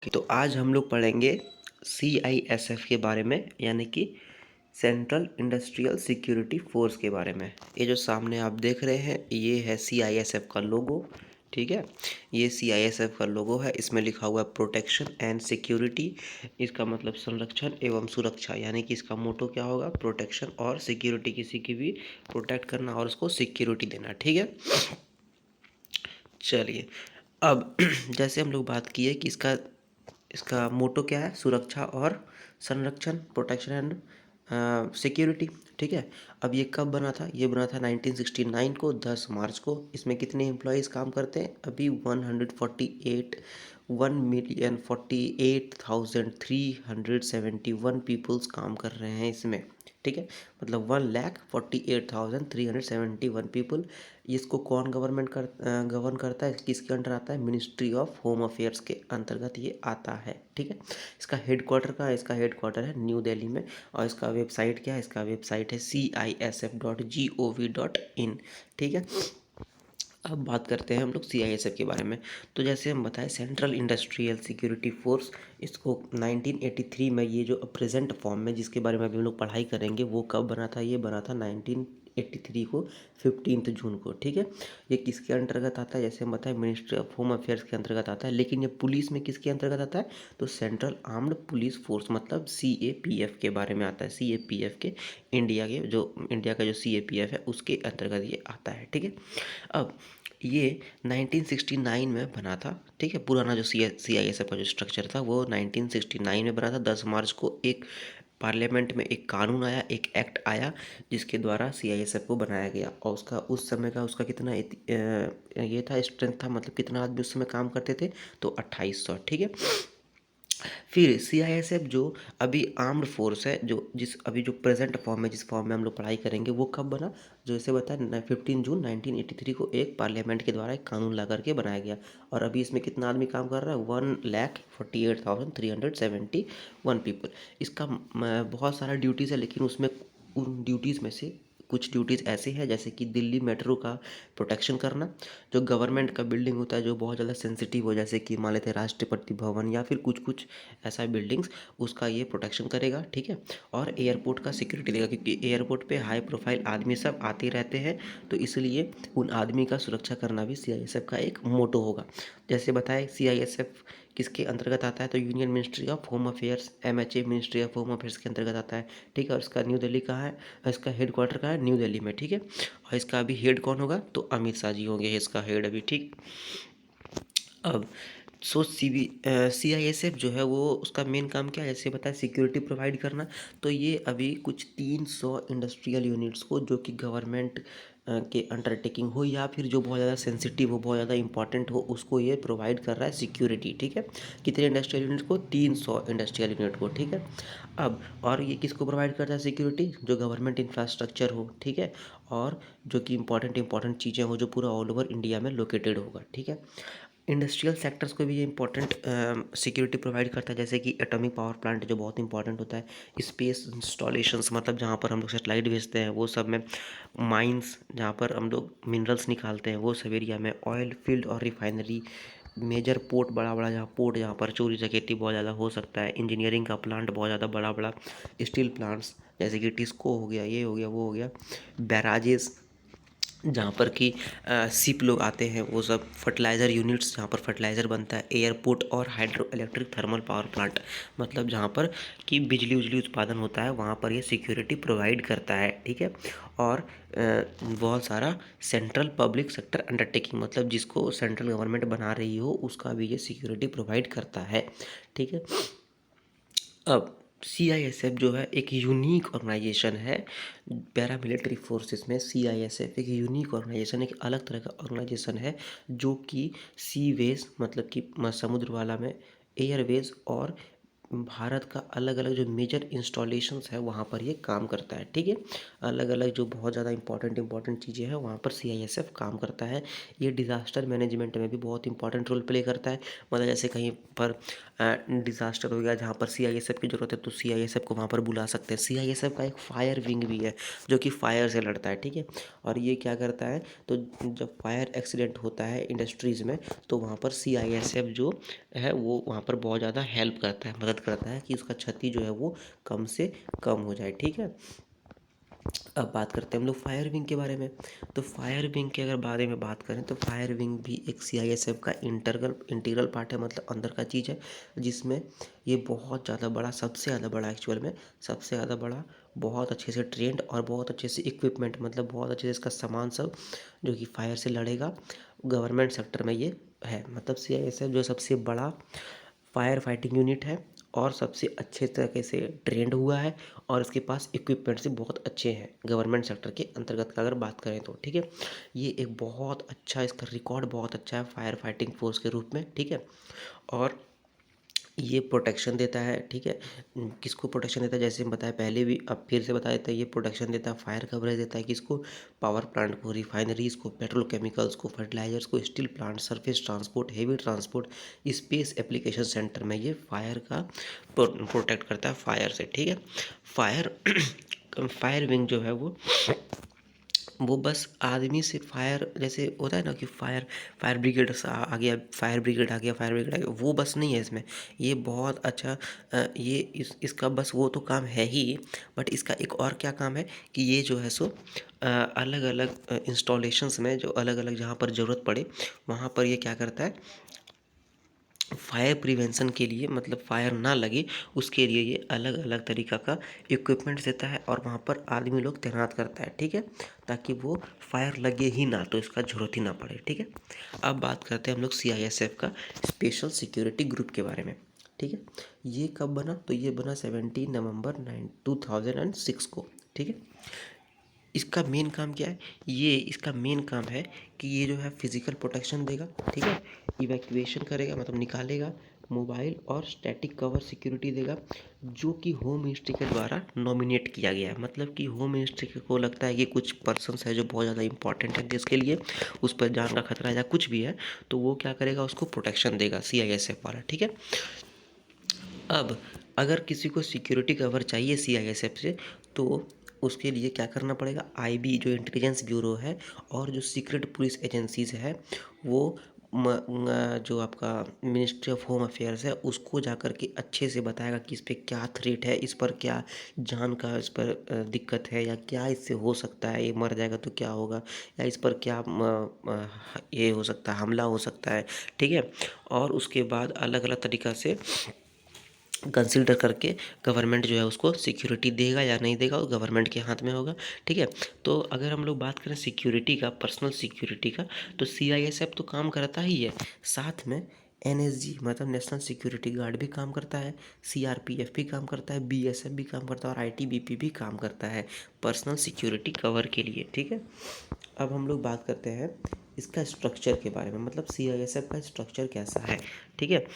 तो आज हम लोग पढ़ेंगे CISF के बारे में, यानी कि सेंट्रल इंडस्ट्रियल सिक्योरिटी फोर्स के बारे में। ये जो सामने आप देख रहे हैं ये है CISF का लोगो। ठीक है, ये CISF का लोगो है। इसमें लिखा हुआ है प्रोटेक्शन एंड सिक्योरिटी। इसका मतलब संरक्षण एवं सुरक्षा, यानी कि इसका मोटो क्या होगा, प्रोटेक्शन और सिक्योरिटी, किसी की भी प्रोटेक्ट करना और उसको सिक्योरिटी देना। ठीक है, चलिए अब जैसे हम लोग बात किए कि इसका इसका मोटो क्या है, सुरक्षा और संरक्षण, प्रोटेक्शन एंड सिक्योरिटी। ठीक है, अब ये कब बना था, ये बना था 1969 को 10 मार्च को। इसमें कितने एम्प्लॉयज़ काम करते हैं अभी, 148,371 पीपल्स काम कर रहे हैं इसमें। ठीक है, मतलब 1,48,371 पीपल। इसको कौन गवर्न करता है, किसके अंडर आता है, मिनिस्ट्री ऑफ होम अफेयर्स के अंतर्गत ये आता है। ठीक है, इसका हेडक्वार्टर कहाँ है, इसका हेडक्वार्टर है न्यू दिल्ली में। और इसका वेबसाइट क्या है, इसका वेबसाइट है CISF.gov.in। ठीक है, अब बात करते हैं हम लोग CISF के बारे में। तो जैसे हम बताएं, सेंट्रल इंडस्ट्रियल सिक्योरिटी फोर्स, इसको 1983 में, ये जो प्रेजेंट फॉर्म में जिसके बारे में अभी हम लोग पढ़ाई करेंगे, वो कब बना था, ये बना था 1983 को 15 जून को। ठीक है, ये किसके अंतर्गत आता है, जैसे हम बताएं मिनिस्ट्री ऑफ होम अफेयर्स के अंतर्गत आता है। लेकिन ये पुलिस में किसके अंतर्गत आता है, तो सेंट्रल आर्म्ड पुलिस फोर्स मतलब CAPF के बारे में आता है। CAPF के इंडिया का जो CAPF है उसके अंतर्गत ये आता है। ठीक है, अब ये 1969 में बना था। ठीक है, पुराना जो CISF का जो स्ट्रक्चर था वो 1969 में बना था। 10 मार्च को एक पार्लियामेंट में एक कानून आया, एक एक्ट आया, जिसके द्वारा CISF को बनाया गया। और उसका उस समय का उसका कितना ये था, स्ट्रेंथ था, मतलब कितना आदमी उस समय काम करते थे, तो 2800। ठीक है, फिर CISF जो अभी आर्म्ड फोर्स है, अभी जो प्रेजेंट फॉर्म है, जिस फॉर्म में हम लोग पढ़ाई करेंगे, वो कब बना, जो इसे बताया 15 जून 1983 को एक पार्लियामेंट के द्वारा एक कानून ला करके बनाया गया। और अभी इसमें कितना आदमी काम कर रहा है, 1,48,371 पीपल। इसका बहुत सारा ड्यूटीज़ है, लेकिन उसमें उन ड्यूटीज़ में से कुछ ड्यूटीज़ ऐसी है, जैसे कि दिल्ली मेट्रो का प्रोटेक्शन करना, जो गवर्नमेंट का बिल्डिंग होता है जो बहुत ज़्यादा सेंसिटिव हो, जैसे कि मान लेते हैं राष्ट्रपति भवन या फिर कुछ कुछ ऐसा बिल्डिंग्स, उसका ये प्रोटेक्शन करेगा। ठीक है, और एयरपोर्ट का सिक्योरिटी देगा, क्योंकि एयरपोर्ट पे हाई प्रोफाइल आदमी सब आते रहते हैं, तो इसलिए उन आदमी का सुरक्षा करना भी CISF का एक मोटो होगा। जैसे बताए CISF किसके अंतर्गत आता है, तो union ministry of home affairs, MHA ministry of home affairs के अंतर्गत आता है। ठीक है, और इसका न्यू दिल्ली कहाँ है, इसका हेडक्वार्टर कहाँ है, न्यू दिल्ली में। ठीक है, और इसका अभी हेड कौन होगा, तो अमित शाह जी होंगे इसका हेड अभी। ठीक, अब CISF जो है वो उसका मेन काम क्या है, जैसे बताया सिक्योरिटी प्रोवाइड करना। तो ये अभी कुछ 300 इंडस्ट्रियल यूनिट्स को, जो कि गवर्नमेंट के अंडरटेकिंग हो या फिर जो बहुत ज़्यादा सेंसिटिव हो, बहुत ज़्यादा इंपॉर्टेंट हो, उसको ये प्रोवाइड कर रहा है सिक्योरिटी। ठीक है, कितने इंडस्ट्रियल यूनिट को, 300 इंडस्ट्रियल यूनिट को। ठीक है, अब और ये किसको प्रोवाइड करता है सिक्योरिटी, जो गवर्नमेंट इंफ्रास्ट्रक्चर हो। ठीक है, और जो कि इंपॉर्टेंट चीज़ें हो, जो पूरा ऑल ओवर इंडिया में लोकेटेड होगा। ठीक है, इंडस्ट्रियल सेक्टर्स को भी ये इंपॉर्टेंट सिक्योरिटी प्रोवाइड करता है, जैसे कि एटॉमिक पावर प्लांट जो बहुत इंपॉर्टेंट होता है, स्पेस इंस्टॉलेशंस मतलब जहाँ पर हम लोग सेटेलाइट भेजते हैं वो सब में, माइंस जहाँ पर हम लोग मिनरल्स निकालते हैं वो सब एरिया में, ऑयल फील्ड और रिफाइनरी, मेजर पोर्ट, बड़ा बड़ा जहाँ पर चोरी डकैती बहुत ज़्यादा हो सकता है, इंजीनियरिंग का प्लांट बहुत ज़्यादा बड़ा बड़ा, स्टील प्लांट्स जैसे कि टिस्को हो गया, ये हो गया, वो हो गया, बैराजेस जहाँ पर कि शिप लोग आते हैं, वो सब, फर्टिलाइज़र यूनिट्स जहाँ पर फर्टिलाइज़र बनता है, एयरपोर्ट और hydro electric thermal power plant, मतलब जहाँ पर कि बिजली उजली उत्पादन होता है, वहाँ पर ये सिक्योरिटी प्रोवाइड करता है। ठीक है, और बहुत सारा सेंट्रल पब्लिक सेक्टर अंडरटेकिंग, मतलब जिसको सेंट्रल गवर्नमेंट बना रही हो, उसका भी ये सिक्योरिटी प्रोवाइड करता है। ठीक है, अब CISF जो है एक यूनिक ऑर्गेनाइजेशन है पैरामिलिट्री फोर्सेस में। CISF एक यूनिक ऑर्गेनाइजेशन, एक अलग तरह का ऑर्गेनाइजेशन है, जो कि सीवेज मतलब कि समुद्र वाला में, एयरवेज और भारत का अलग अलग जो मेजर इंस्टॉलेशंस है वहाँ पर ये काम करता है। ठीक है, अलग अलग जो बहुत ज़्यादा इंपॉर्टेंट चीज़ें हैं वहाँ पर CISF काम करता है। ये डिज़ास्टर मैनेजमेंट में भी बहुत इंपॉर्टेंट रोल प्ले करता है, मतलब जैसे कहीं पर डिज़ास्टर हो गया जहाँ पर सीआईएसएफ की ज़रूरत है तो सीआईएसएफ को वहाँ पर बुला सकते हैं। सीआईएसएफ का एक फायर विंग भी है जो कि फायर से लड़ता है, ठीक है। और ये क्या करता है, तो जब फायर एक्सीडेंट होता है इंडस्ट्रीज़ में तो वहाँ पर सीआईएसएफ जो है वो वहाँ पर बहुत ज़्यादा हेल्प करता है, मदद करता है कि उसका क्षति जो है वो कम से कम हो जाए, ठीक है। अब बात करते हैं हम लोग फायर विंग के बारे में। तो फायर विंग के अगर बारे में बात करें तो फायर विंग भी एक सीआईएसएफ का इंटीग्रल पार्ट है, मतलब अंदर का चीज़ है, जिसमें ये बहुत ज़्यादा बड़ा, सबसे ज़्यादा बड़ा एक्चुअल में, सबसे ज़्यादा बड़ा, बहुत अच्छे से ट्रेंड और बहुत अच्छे से इक्विपमेंट, मतलब बहुत अच्छे से इसका सामान सब जो कि फायर से लड़ेगा, गवर्नमेंट सेक्टर में ये है। मतलब सीआईएसएफ जो सबसे बड़ा फायर फाइटिंग यूनिट है और सबसे अच्छे तरीके से ट्रेंड हुआ है और इसके पास इक्विपमेंट्स भी बहुत अच्छे हैं गवर्नमेंट सेक्टर के अंतर्गत का अगर बात करें तो, ठीक है। ये एक बहुत अच्छा, इसका रिकॉर्ड बहुत अच्छा है फायर फाइटिंग फोर्स के रूप में, ठीक है। और ये प्रोटेक्शन देता है, ठीक है। किसको प्रोटेक्शन देता है, जैसे हम बताया पहले भी, अब फिर से बता देते हैं, ये प्रोटेक्शन देता है, फायर कवरेज देता है किसको, पावर प्लांट को, रिफाइनरीज को, पेट्रोकेमिकल्स को, फर्टिलाइजर्स को, steel plant, surface transport, heavy transport, space application centre में ये फायर का प्रोटेक्ट करता है फायर से, ठीक है। फायर फायर विंग जो है वो बस आदमी से फायर, जैसे होता है ना कि फायर फायर ब्रिगेड आ गया, फायर ब्रिगेड आ गया, फायर ब्रिगेड आ गया, वो बस नहीं है इसमें। ये बहुत अच्छा, ये इसका बस वो तो काम है ही, बट इसका एक और क्या काम है कि ये जो है सो अलग अलग इंस्टॉलेशंस में, जो अलग अलग जहाँ पर ज़रूरत पड़े वहाँ पर ये क्या करता है, फायर प्रिवेंशन के लिए, मतलब फायर ना लगे उसके लिए ये अलग अलग तरीक़ा का इक्विपमेंट्स देता है और वहाँ पर आदमी लोग तैनात करता है, ठीक है, ताकि वो फायर लगे ही ना, तो इसका ज़रूरत ही ना पड़े, ठीक है। अब बात करते हैं हम लोग सीआईएसएफ का स्पेशल सिक्योरिटी ग्रुप के बारे में, ठीक है। ये कब बना, तो ये बना 17 नवंबर 2006 को, ठीक है। इसका मेन काम क्या है, ये इसका मेन काम है कि ये जो है फिज़िकल प्रोटेक्शन देगा, ठीक है, इवैक्यूएशन करेगा, मतलब निकालेगा, मोबाइल और स्टैटिक कवर सिक्योरिटी देगा, जो कि होम मिनिस्ट्री के द्वारा नॉमिनेट किया गया है। मतलब कि होम मिनिस्ट्री को लगता है कि कुछ पर्सन्स है जो बहुत ज़्यादा इंपॉर्टेंट है जिसके लिए उस पर जान का खतरा है या कुछ भी है, तो वो क्या करेगा, उसको प्रोटेक्शन देगा सीआईएसएफ वाला, ठीक है। अब अगर किसी को सिक्योरिटी कवर चाहिए सीआईएसएफ से, तो उसके लिए क्या करना पड़ेगा, आईबी जो इंटेलिजेंस ब्यूरो है और जो सीक्रेट पुलिस एजेंसीज है वो जो आपका मिनिस्ट्री ऑफ होम अफेयर्स है उसको जा कर के अच्छे से बताएगा कि इस पर क्या थ्रेट है, इस पर क्या जान का इस पर दिक्कत है, या क्या इससे हो सकता है, ये मर जाएगा तो क्या होगा, या इस पर क्या ये हो सकता है, हमला हो सकता है, ठीक है। और उसके बाद अलग अलग तरीक़ा से कंसिडर करके गवर्नमेंट जो है उसको सिक्योरिटी देगा या नहीं देगा, वो गवर्नमेंट के हाथ में होगा, ठीक है। तो अगर हम लोग बात करें सिक्योरिटी का, पर्सनल सिक्योरिटी का, तो सीआईएसएफ तो काम करता ही है, साथ में एनएसजी मतलब नेशनल सिक्योरिटी गार्ड भी काम करता है, सीआरपीएफ भी काम करता है, बीएसएफ भी काम करता है और आईटीबीपी भी काम करता है पर्सनल सिक्योरिटी कवर के लिए, ठीक है। अब हम लोग बात करते हैं इसका स्ट्रक्चर के बारे में, मतलब सीआईएसएफ का स्ट्रक्चर कैसा है, ठीक है।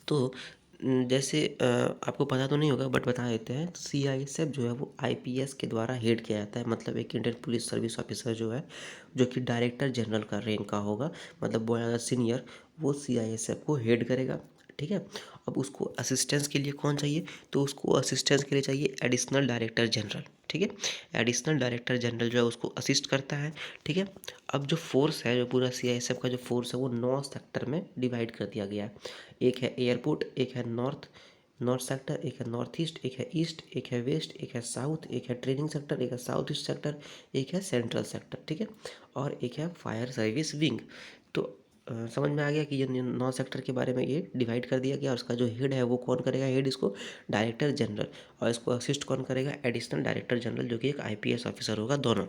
तो जैसे आपको पता तो नहीं होगा बट बता देते हैं, सीआईएसएफ जो है वो आईपीएस के द्वारा हेड किया जाता है, मतलब एक इंडियन पुलिस सर्विस ऑफिसर जो है, जो कि डायरेक्टर जनरल का रैंक का होगा, मतलब बहुत ज़्यादा सीनियर, वो सीआईएसएफ को हेड करेगा, ठीक है। अब उसको असिस्टेंस के लिए कौन चाहिए, तो उसको असिस्टेंस के लिए चाहिए एडिशनल डायरेक्टर जनरल, ठीक है। एडिशनल डायरेक्टर जनरल जो है उसको असिस्ट करता है, ठीक है। अब जो फोर्स है, जो पूरा सीआईएसएफ का जो फोर्स है वो 9 सेक्टर में डिवाइड कर दिया गया है। एक है एयरपोर्ट, एक है नॉर्थ नॉर्थ सेक्टर, एक है नॉर्थ ईस्ट, एक है ईस्ट, एक है वेस्ट, एक है साउथ, एक है ट्रेनिंग सेक्टर, एक है साउथ ईस्ट सेक्टर, एक है सेंट्रल सेक्टर, ठीक है। और एक है फायर सर्विस विंग। तो समझ में आ गया कि ये 9 सेक्टर के बारे में ये डिवाइड कर दिया गया, और उसका जो हेड है वो कौन करेगा, हेड इसको डायरेक्टर जनरल, और इसको असिस्ट कौन करेगा, एडिशनल डायरेक्टर जनरल, जो कि एक आईपीएस ऑफिसर होगा, दोनों,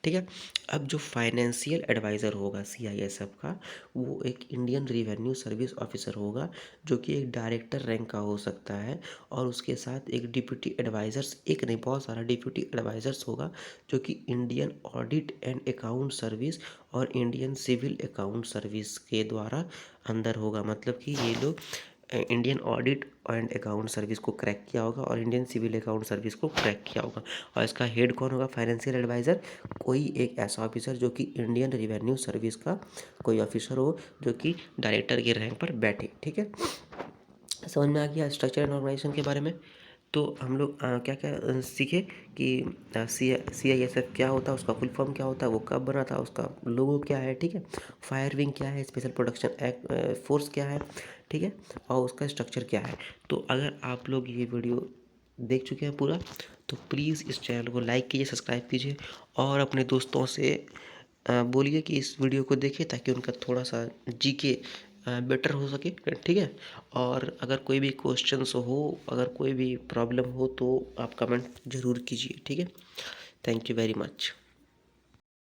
ठीक है। अब जो फाइनेंशियल एडवाइज़र होगा सीआईएसएफ का, वो एक इंडियन रिवेन्यू सर्विस ऑफिसर होगा, जो कि एक डायरेक्टर रैंक का हो सकता है, और उसके साथ एक डिप्यूटी एडवाइज़र्स, एक नहीं बहुत सारा डिप्यूटी एडवाइज़र्स होगा, जो कि Indian audit and account service और इंडियन सिविल अकाउंट सर्विस के द्वारा अंदर होगा। मतलब कि ये लोग Indian audit and account service को क्रैक किया होगा और इंडियन सिविल अकाउंट सर्विस को क्रैक किया होगा। और इसका हेड कौन होगा, फाइनेंशियल एडवाइज़र, कोई एक ऐसा ऑफिसर जो कि इंडियन रिवेन्यू सर्विस का कोई ऑफिसर हो, जो कि डायरेक्टर के रैंक पर बैठे, ठीक है। समझ में आ गया स्ट्रक्चर एंड ऑर्गेनाइजेशन के बारे में। तो हम लोग क्या क्या सीखे कि CISF क्या होता है, उसका फुल फॉर्म क्या होता है, वो कब बना था, उसका लोगो क्या है, ठीक है, फायर विंग क्या है, स्पेशल प्रोडक्शन एक्ट फोर्स क्या है, ठीक है, और उसका स्ट्रक्चर क्या है। तो अगर आप लोग ये वीडियो देख चुके हैं पूरा, तो प्लीज़ इस चैनल को लाइक कीजिए, सब्सक्राइब कीजिए और अपने दोस्तों से बोलिए कि इस वीडियो को देखें ताकि उनका थोड़ा सा जीके बेटर हो सके, ठीक है। और अगर कोई भी क्वेश्चंस हो, अगर कोई भी प्रॉब्लम हो तो आप कमेंट ज़रूर कीजिए, ठीक है। Thank you very much.